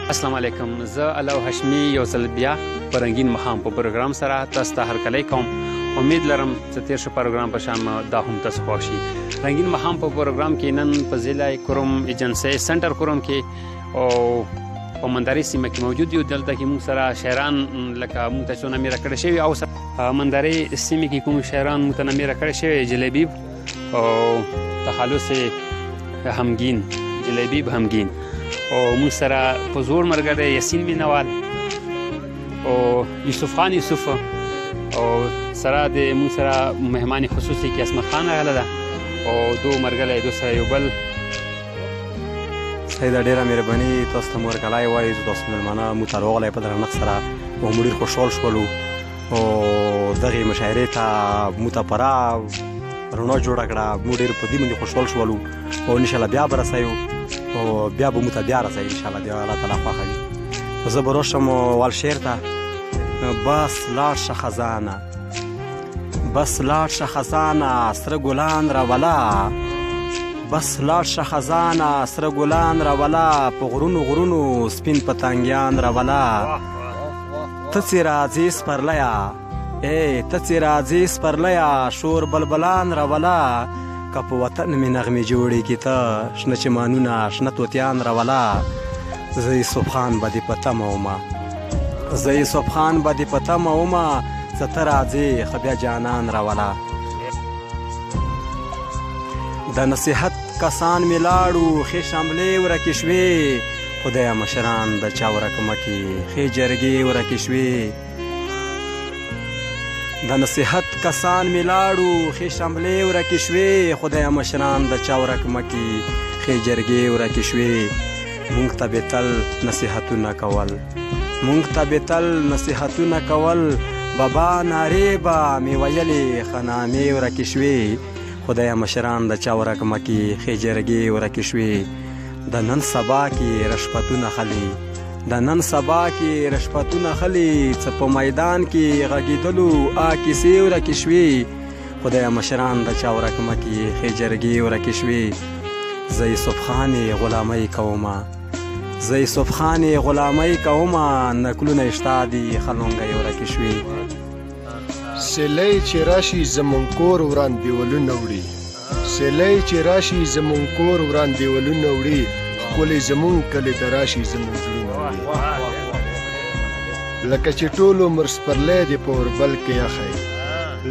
السلام علیکم. زه علاو هاشمي یو ځل بیا په رنګین ماښام په پروګرام سره تاسو ته هرکلی کوم. امید لرم چې تیر شو پروګرام په شان دا هم تاسو خوښ شي. رنګین ماښام په پروګرام کې نن په ضلع کوروم ایجنسۍ سنټر کوروم کې او په منداري سیمه کې موجود یو. دلته کې موږ سره شاعران لکه موږ ته څو نمیره کړی شوي او منداري سیمې کې کوم شاعران موږ ته نمیره کړی شوي جلیبیب او تخلص همگین جلیبیب همگین او موږ سره په زور ملګری یاسین مینوال او یوسف خان یوسف او سره د موږ سره مهمان خصوصي کې اسمت خان راغله ده او دو مرګلی دو سره یو بل سیده ډېره مهرباني تاسو ته مو ورکلی وایو. زه تاسو مېلمانه موږ ته راغلی په درنښت سره او موږ ډېر خوشحال شولو او دغې مشاعرې ته موږ ته پوره رڼا جوړه کړه. موږ ډېر په دې باندې خوشحال شولو او انشاءالله بیا به رسوو او بیا به موږ ته بیا رسوي انشاءالله د الله تعالی خوښه وي. زه به راشم وال شعر ته. بس لاړ شه خزانه بس لاړ شه خزانه سره ګلان راوله بس لاړ شه خزانه سره ګلان راوله په غرونو غرونو سپین پتنګیان راوله ته چې راځې سپرلیه ته چې راځې سپرلیه شور بلبلان راوله که په وطن مې نغمې جوړې کې ته شنه چمانونه شنه توتیان راوله زه یوسف خان به دې په تمه ومه زه یوسف خان به دې په تمه ومه څه ته راځې ښه بیا جانان راوله د نصیحت کسان مې لاړو ښې شملې ورکې شوې خدایه مشران د چا ورک مه کې ښې جرګې ورکې شوې د نصیحت کسان مې لاړو ښې شملې ورکې شوې خدایه مشران د چا ورک مه کې ښې جرګې ورکې شوې مونږ ته به تل نصیحتونه کول مونږ ته به تل نصیحتونه کول بابا نارې به مې ویلې ښه نامې ورکې شوې خدایه مشران د چا ورک مه کې ښې جرګې ورکې شوې د نن سبا کې رشوتونه خلي د نن سبا کې رشوتونه خلي څه په میدان کې غږېدلو کیسې ورکې شوې خدایه مشران د چا ورک مه کې ښې جرګې ورکې شوې زه یوسف خان غلامۍ کومه زه یوسف خان غلامۍ کومه نکلونه شته دي خلونګۍ ورکې شوې سیلی چې راشي زمونږ کور وران دیوالونه وړي سیلی چې راشي زمونږ کور وران دیوالونه وړي ښکلې زمونږ کلي ته راشي زمونږ زړونه وړي لکه چې ټول عمر سپرلی دې په اوربل کې یخی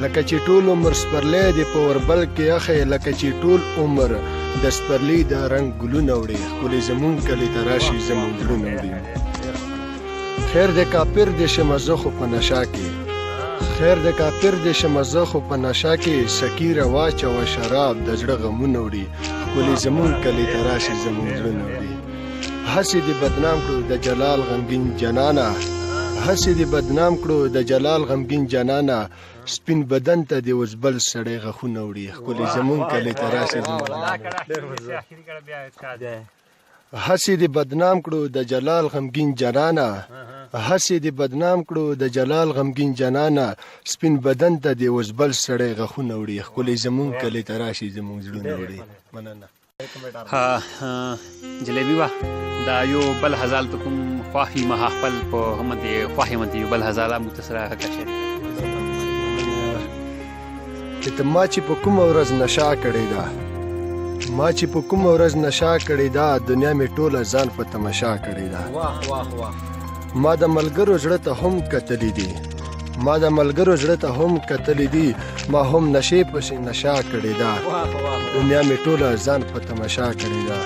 لکه چې ټول عمر سپرلی دې په اوربل کې یخی لکه چې ټول عمر د سپرلی د رنګ ګلونه وړي ښکلې زمونږ کلي ته راشي زمونږ زړونه وړي خیر د کافر دې شمه زه خو په نشه کې خیر د کافر دې شمه زه خو په نشه کې سکیره واچوه شراب د زړه غمونه وړي ښکلې زمونږ کلي ته راشي زمونږ زړونه وړي هسې دې بدنام کړو د جلال غمګین جنانه هسې دې بدنام کړو د جلال غمګین جنانه سپین بدن ته دې اوس بل سړی غخونه وړي ښکلې زمونږ کلي ته راشي هسې دې بدنام کړو د جلال غمګین جنانه هسې دې بدنام کړو د جلال غمګین جنانه سپین بدن ته دې اوس بل سړی غخونه وړي ښکلې زمونږ کلي ته راشي زمونږ زړونه وړي. مننه. جلیبی وا دا یو بل هزال ته کوم خواهی مها خپل په هم دې خواهی مته یو بل هزاله متصره کړی چې ما چې په کومه ورځ نشه کړې ده ما چې په کومه ورځ نشه کړې ده دنیا مې ټوله ځان په تماشا کړې ده ما د ملګرو زړه ته هم کتلې دي ما د ملګرو زړه ته هم کتلې دي ما هم نشې پسې نشه کړې ده دنیا مې ټوله ځان په تماشا کړې ده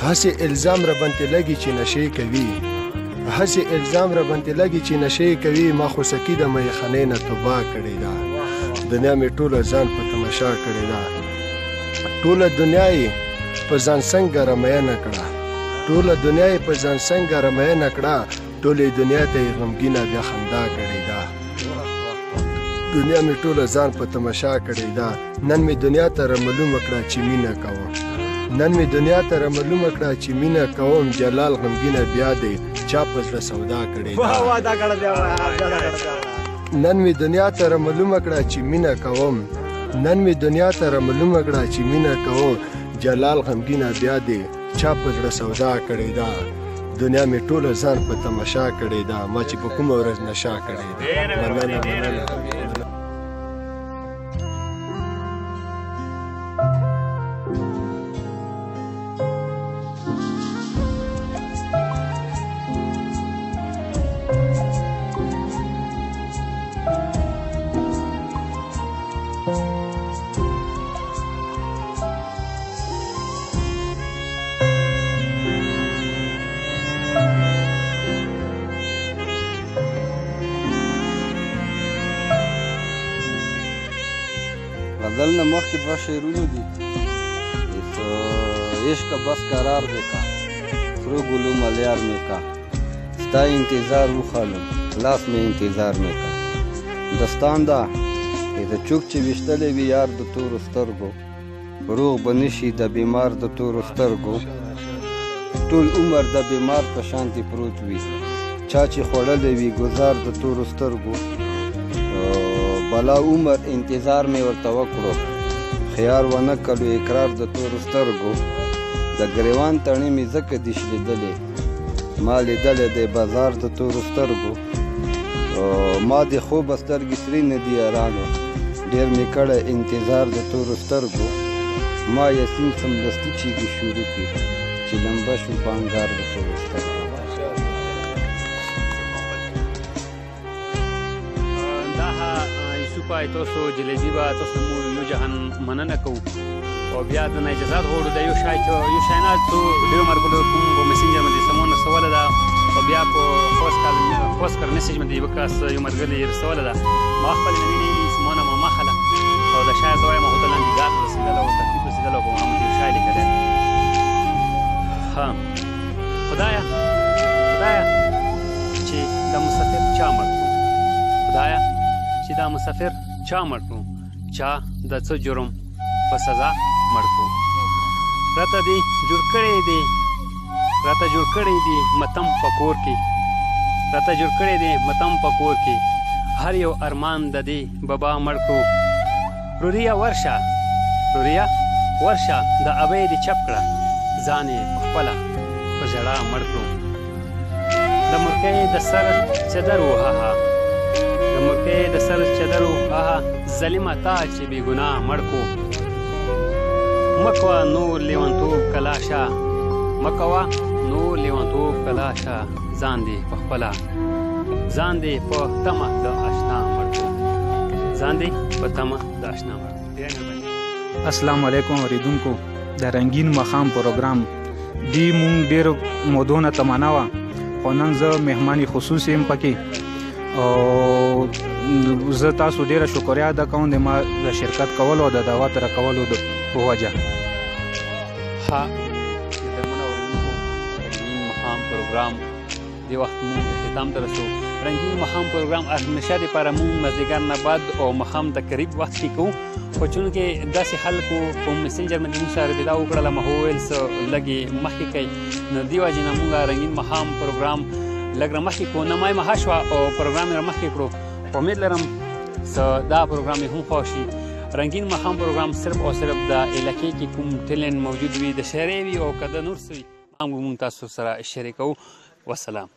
هسې الزام را باندې لګي چې نشې کوي هسې الزام را باندې لګي چې نشې کوي ما خو سکي د میخانې نه توبه کړې ده دنیا مې ټوله ځان په تماشا کړې ده ټوله دنیا یې په ځان څنګه رمیانه کړه ټوله دنیا یې په ځان څنګه رمیانه کړه ټولې دنیا ته یې غمګینه بیا خندا کړې ده دنیا مې ټوله ځان په تماشا کړې ده نن مې دنیا ته رمعلومه کړه چې مینه کوم نن مې دنیا ته رمعلومه کړه چې مینه کوم جلال غمګینه بیا دی چا په زړه سودا کړې ده نن مې دنیا ته رمعلومه کړه چې مینه کوم نن مې دنیا ته رمعلومه کړه چې مینه کوم جلال غمګینه بیا دی چا په زړه سودا کړې ده دنیا مې ټوله ځان په تماشا کړې ده ما چې په کومه ورځ نشا کړې ده مننه غزل نه مخکې دوه شعرونه دي عشق بس قرار بکا سرو گلو ملیار میں کا ستا انتظار وخالم لاس میں انتظار میں کا دستان دا د چوک چې ویشتلی وي یار د تورو سترګو روغ به نشي د بیمار د تورو سترګو ټول عمر د بیمار په شانتې پروت وي چا چې خوړلی وي ګزار د تورو سترګو بلا عمر انتظار مې ورته وکړو خیار ونه کړو اقرار د تورو سترګو د ګریوان تڼۍ مې ځکه دي شلېدلې ما لیدلی دی بازار د تورو سترګو ما د خوبه سترګې سرې نه دي یارانو ډېر مې کړی انتظار د تورو سترګو ما یاسین سمدستي چیږي شروع کړي چې لمبه شو بانګار د تورو سترګو پای تاسو جلیبي به تاسو مو یو جهان مننه کوو او بیا د نه اجازه غواړو د یو شای نه څو ډېرو ملګرو کوم په مسنجر باندې سمونه رسوله ده او بیا په خاص کار میسج باندې یو کس یو ملګري رسوله ده ما خپل نوینې سمونه ما مخله او د شای زوی ما هوتل اندګار رسیدله او ترتیب رسیدله او محمد یو شای لیکلی ها خدایا چې د مسافر چا مړ کړو خدایا چې دا مسافر چا مړ کړو چا د څه جرم په سزا مړ کړو راته جوړ کړی دی متم په کور کې هر یو ارمان د دې بابا مړ کړو روریا ورشه د ابۍ دې چپ کړه ځان یې پخپله په ژړا مړ کړو د مرکۍ د سر چدر وهاها ظلمه تا چې بې ګناه مړ کو مکوه نور لیونتوب کلاشه ځان دې په خپله ځان دې په تمه د اشنا مړ کو السلام علیکم اوریدونکو د رنګین ماښام پروګرام دی مونږ ډېر مودو نه تمنا وه خو نن زه مهماني خصوصي یم پکې او زه تاسو ډیره شکریا ادا کوم د ما د شرکت کولو او د دعوت راکولو په وجه ها درمنه اوریدونکو رنګین ماښام پروګرام دې وخت مونږ اختتام ته رسو رنګین ماښام پروګرام همیشه دپاره مونږ مازدیګر نه بعد او ماښام د قریب وخت کې کوو خو چونکې داسې خلکو په مسنجر باندې مونږ سره رابطه وکړله ما وویل څه لږې مخکې کوي نو دې وجې نه مونږ رنګین ماښام پروګرام لږ رامخکې کړو نمای مها شوه او پروګرام یې رامخکې کړو امید لرم دا پروګرام یې هم خوښ شي رنګین ماښام پروګرام صرف او صرف د علاقې کې کوم ټیلنټ موجود وي د شهرې وي او که د نور څه وي هم مونږ تاسو سره شریکوو والسلام